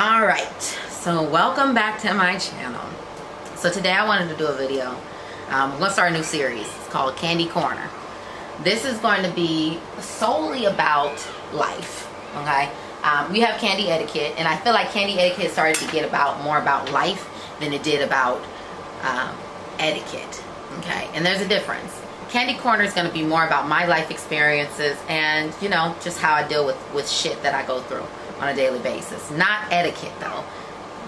All right, so welcome back to my channel. So today I wanted to do a video. I'm going to start a new series. It's called Kandi Corner. This is going to be solely about life, okay? We have Kandi etiquette, and I feel like Kandi etiquette started to get more about life than it did about etiquette, okay? And there's a difference. Kandi Corner is going to be more about my life experiences and, you know, just how I deal with shit that I go through on a daily basis. Not etiquette though,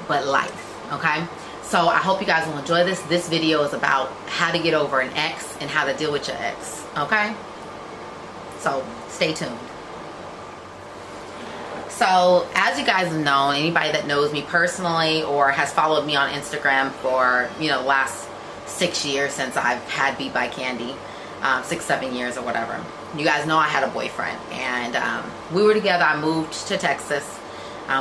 but life, okay? So I hope you guys will enjoy this. This video is about how to get over an ex and how to deal with your ex, okay? So stay tuned. So as you guys have known, anybody that knows me personally or has followed me on Instagram for, you know, the last 6 years since I've had Beat by Kandi, 6-7 years or whatever, you guys know I had a boyfriend, and we were together. I moved to Texas.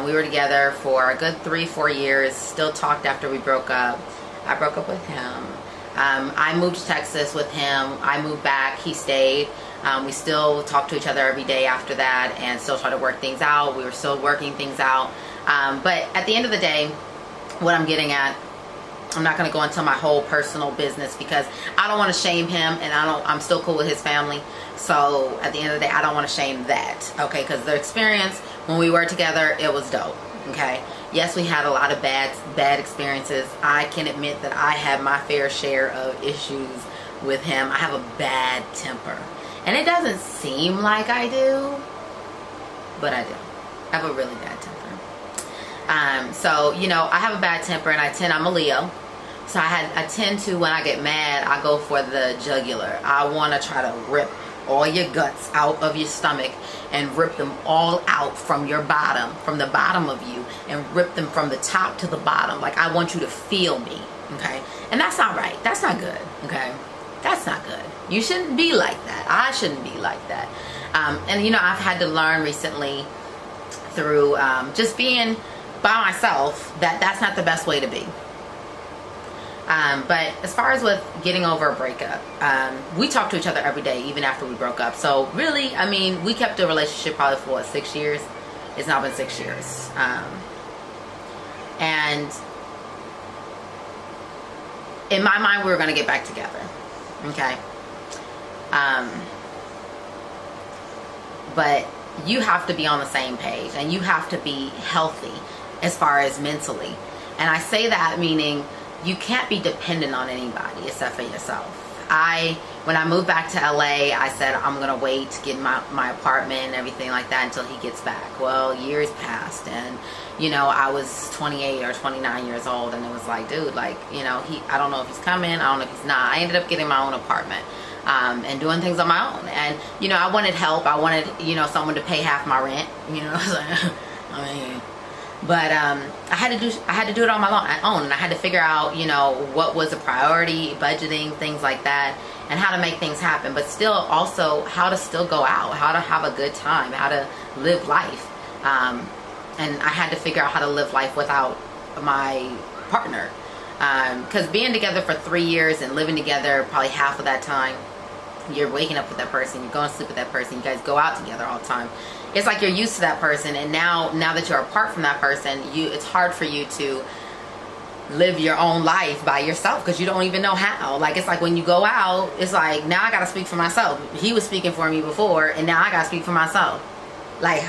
We were together for a good 3-4 years, still talked after we broke up. I broke up with him. I moved to Texas with him. I moved back, he stayed. We still talked to each other every day after that and still try to work things out. We were still working things out. But at the end of the day, what I'm getting at, I'm not going to go into my whole personal business because I don't want to shame him, and I'm still cool with his family. So at the end of the day, I don't want to shame that, okay? Because the experience when we were together, it was dope, okay? Yes, we had a lot of bad experiences. I can admit that I had my fair share of issues with him. I have a bad temper, and it doesn't seem like I do, but I do. I have a really bad temper. So, you know, I have a bad temper, and I'm a Leo. So I tend to, when I get mad, I go for the jugular. I want to try to rip all your guts out of your stomach and rip them all out from your bottom, from the bottom of you, and rip them from the top to the bottom. Like, I want you to feel me, okay? And that's not right. That's not good, okay? That's not good. You shouldn't be like that. I shouldn't be like that. And, you know, I've had to learn recently through just being by myself that that's not the best way to be. But as far as with getting over a breakup, we talked to each other every day, even after we broke up. So really, I mean, we kept the relationship probably for, what, 6 years? It's now been 6 years. And in my mind, we were going to get back together. Okay. But you have to be on the same page, and you have to be healthy as far as mentally. And I say that meaning you can't be dependent on anybody except for yourself. When I moved back to LA, I said I'm gonna wait to get my apartment and everything like that until he gets back. Well, years passed, and you know, I was 28 or 29 years old, and it was like, dude, like, you know, I don't know if he's coming, I don't know if he's not. I ended up getting my own apartment and doing things on my own. And you know, I wanted help. I wanted, you know, someone to pay half my rent. You know, I mean. But I had to do it on my own, and I had to figure out, you know, what was a priority, budgeting, things like that, and how to make things happen. But still, also how to still go out, how to have a good time, how to live life. And I had to figure out how to live life without my partner, because being together for 3 years and living together probably half of that time, you're waking up with that person, you're going to sleep with that person, you guys go out together all the time. It's like you're used to that person, and now that you're apart from that person, it's hard for you to live your own life by yourself because you don't even know how. Like, it's like when you go out, it's like, now I gotta speak for myself. He was speaking for me before, and now I gotta speak for myself. Like,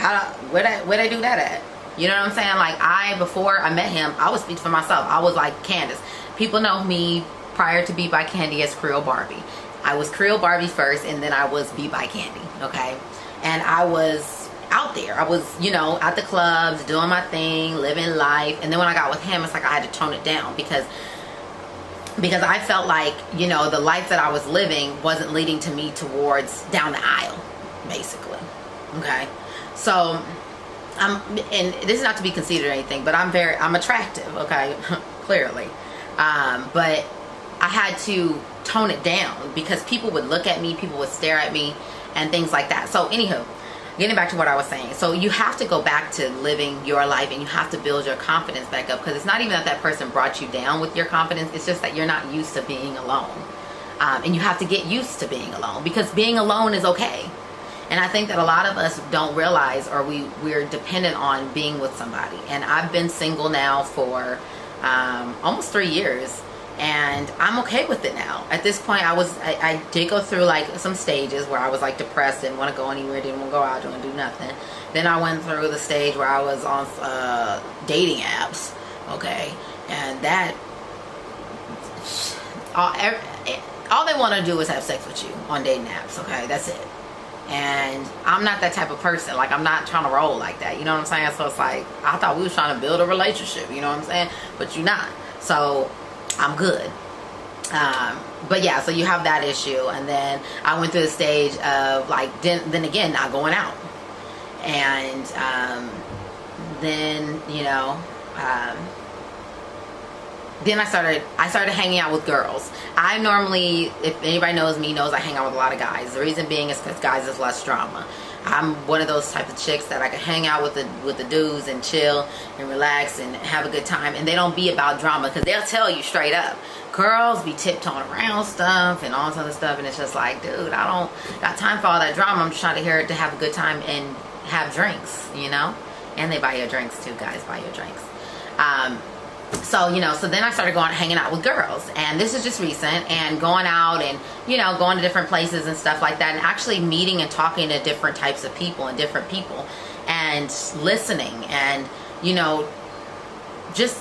where'd I do that at? You know what I'm saying? Like, before I met him, I would speak for myself. I was like Candace. People know me prior to Beat by Kandi as Creole Barbie. I was Creole Barbie first, and then I was Beat by Kandi, okay? And I was out there. I was, you know, at the clubs, doing my thing, living life. And then when I got with him, it's like I had to tone it down because I felt like, you know, the life that I was living wasn't leading to me towards down the aisle, basically. Okay. So, and this is not to be conceited or anything, but I'm attractive, okay? Clearly. But I had to tone it down because people would look at me, people would stare at me, and things like that. So anywho, getting back to what I was saying. So you have to go back to living your life, and you have to build your confidence back up, because it's not even that person brought you down with your confidence. It's just that you're not used to being alone. And you have to get used to being alone, because being alone is okay. And I think that a lot of us don't realize, or we're dependent on being with somebody. And I've been single now for almost 3 years, and I'm okay with it now. At this point, I did go through like some stages where I was like depressed, didn't want to go anywhere, didn't want to go out, didn't do nothing. Then I went through the stage where I was on dating apps, okay, and that all they want to do is have sex with you on dating apps, okay? That's it. And I'm not that type of person. Like, I'm not trying to roll like that, you know what I'm saying? So it's like, I thought we was trying to build a relationship, you know what I'm saying? But you're not. So I'm good. But yeah, so you have that issue. And then I went through the stage of like, then again, not going out. And then, you know, then I started hanging out with girls. I normally, if anybody knows me, knows I hang out with a lot of guys. The reason being is because guys is less drama. I'm one of those type of chicks that I can hang out with the dudes and chill and relax and have a good time, and they don't be about drama, because they'll tell you straight up. Girls be tiptoeing around stuff and all this other stuff, and it's just like, dude, I don't got time for all that drama. I'm just trying to hear it to have a good time and have drinks, you know? And they buy you drinks too, guys buy you drinks. So, you know, so then I started hanging out with girls, and this is just recent, and going out and, you know, going to different places and stuff like that, and actually meeting and talking to different types of people and different people, and listening, and, you know, just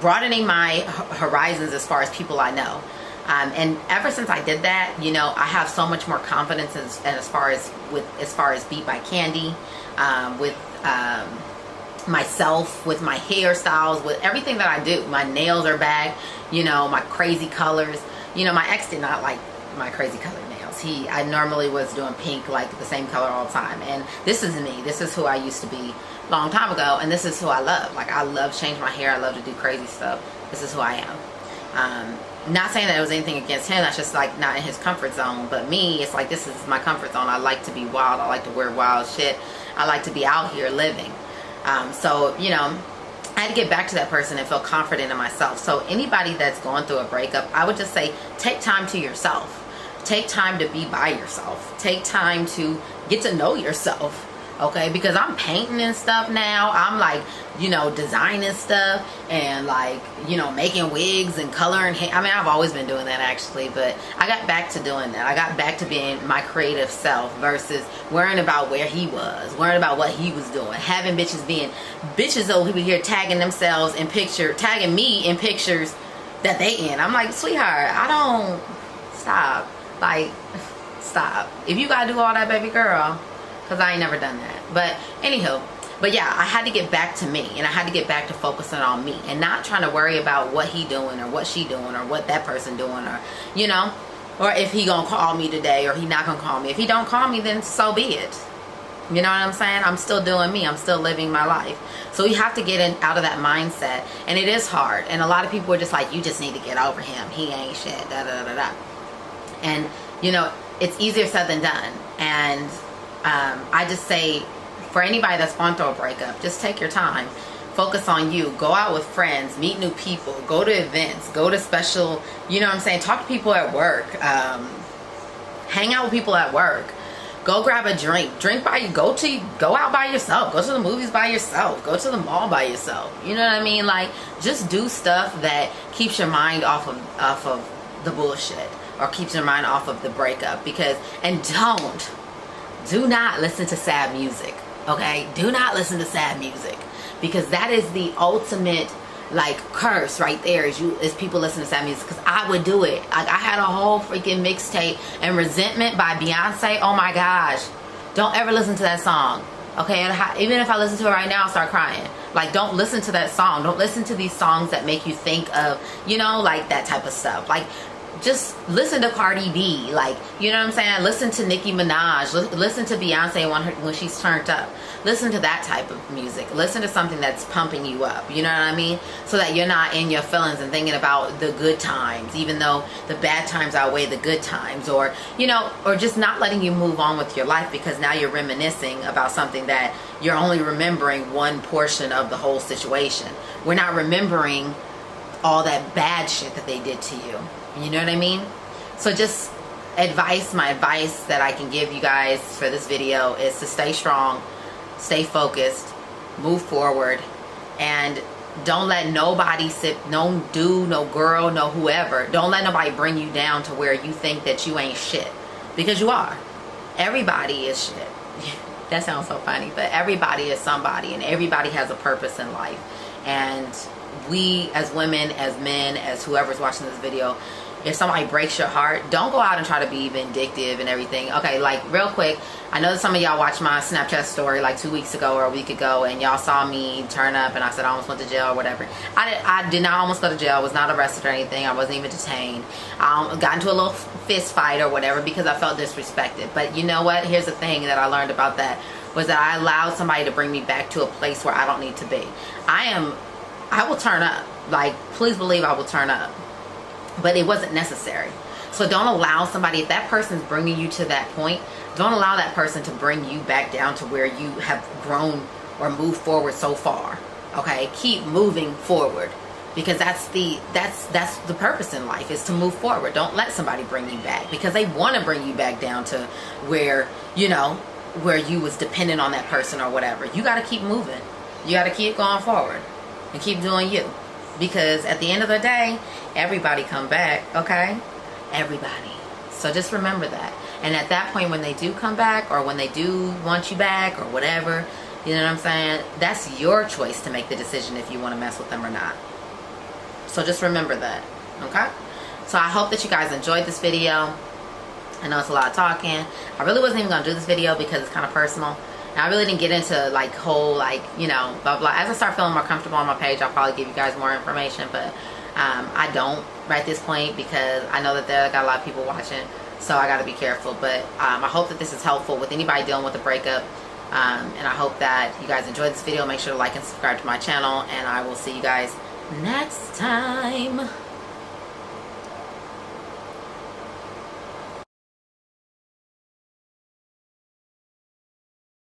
broadening my horizons as far as people I know. And ever since I did that, you know, I have so much more confidence as far as Beat by Kandi, with myself, with my hairstyles, with everything that I do. My nails are back, you know, my crazy colors. You know, my ex did not like my crazy colored nails. I normally was doing pink, like the same color all the time. And this is me. This is who I used to be a long time ago, and this is who I love. Like, I love to change my hair. I love to do crazy stuff. This is who I am. Not saying that it was anything against him. That's just like not in his comfort zone. But me, it's like, this is my comfort zone. I like to be wild. I like to wear wild shit. I like to be out here living. So, you know, I had to get back to that person and feel confident in myself. So anybody that's going through a breakup, I would just say, take time to yourself. Take time to be by yourself. Take time to get to know yourself. Okay, because I'm painting and stuff now. I'm like, you know, designing stuff and like, you know, making wigs and coloring hair. I mean, I've always been doing that actually, but I got back to doing that. I got back to being my creative self versus worrying about where he was, worrying about what he was doing, having bitches over here tagging themselves in tagging me in pictures that they in. I'm like, sweetheart, I don't, stop. Like, stop. If you gotta do all that, baby girl, because I ain't never done that. But anywho, but yeah, I had to get back to me, and I had to get back to focusing on me and not trying to worry about what he doing or what she doing or what that person doing, or, you know, or if he gonna call me today or he not gonna call me. If he don't call me, then so be it. You know what I'm saying? I'm still doing me. I'm still living my life. So we have to get out of that mindset, and it is hard. And a lot of people are just like, you just need to get over him. He ain't shit. Da da da da. And you know, it's easier said than done. And I just say, for anybody that's gone through a breakup, just take your time. Focus on you. Go out with friends. Meet new people. Go to events. Go to special, you know what I'm saying? Talk to people at work. Hang out with people at work. Go grab a drink. Go out by yourself. Go to the movies by yourself. Go to the mall by yourself. You know what I mean? Like, just do stuff that keeps your mind off of the bullshit, or keeps your mind off of the breakup. And do not listen to sad music, okay? Do not listen to sad music, because that is the ultimate, like, curse right there, is people listen to sad music. Because I would do it. Like, I had a whole freaking mixtape, and Resentment by Beyonce, oh my gosh. Don't ever listen to that song, okay? And even if I listen to it right now, I'll start crying. Like, don't listen to that song. Don't listen to these songs that make you think of, you know, like that type of stuff. Like, just listen to Cardi B, like, you know what I'm saying? Listen to Nicki Minaj. Listen to Beyonce when she's turned up. Listen to that type of music. Listen to something that's pumping you up, you know what I mean? So that you're not in your feelings and thinking about the good times, even though the bad times outweigh the good times, or, you know, or just not letting you move on with your life, because now you're reminiscing about something that you're only remembering one portion of the whole situation. We're not remembering all that bad shit that they did to you. You know what I mean? So just my advice that I can give you guys for this video is to stay strong, stay focused, move forward, and don't let nobody no dude, no girl, no whoever, don't let nobody bring you down to where you think that you ain't shit, because you are. Everybody is shit. That sounds so funny, but everybody is somebody, and everybody has a purpose in life. And we as women, as men, as whoever's watching this video, if somebody breaks your heart, don't go out and try to be vindictive and everything. Okay, like real quick, I know that some of y'all watched my Snapchat story like 2 weeks ago or a week ago, and y'all saw me turn up and I said I almost went to jail or whatever. I did not almost go to jail. I was not arrested or anything. I wasn't even detained. I got into a little fist fight or whatever because I felt disrespected. But you know what? Here's the thing that I learned about that, was that I allowed somebody to bring me back to a place where I don't need to be. I will turn up. Like, please believe I will turn up. But it wasn't necessary. So don't allow somebody, if that person's bringing you to that point, don't allow that person to bring you back down to where you have grown or moved forward so far. Okay, keep moving forward, because that's the purpose in life, is to move forward. Don't let somebody bring you back because they want to bring you back down to where, you know, where you was dependent on that person or whatever. You got to keep moving. You got to keep going forward and keep doing you. Because at the end of the day, everybody come back, okay? Everybody. So just remember that. And at that point, when they do come back, or when they do want you back or whatever, you know what I'm saying? That's your choice to make the decision if you want to mess with them or not. So just remember that, okay? So I hope that you guys enjoyed this video. I know it's a lot of talking. I really wasn't even going to do this video because it's kind of personal. I really didn't get into like whole, like, you know, blah blah. As I start feeling more comfortable on my page, I'll probably give you guys more information, but I don't right at this point, because I know that there got a lot of people watching, so I got to be careful. But I hope that this is helpful with anybody dealing with a breakup, and I hope that you guys enjoyed this video. Make sure to like and subscribe to my channel, and I will see you guys next time.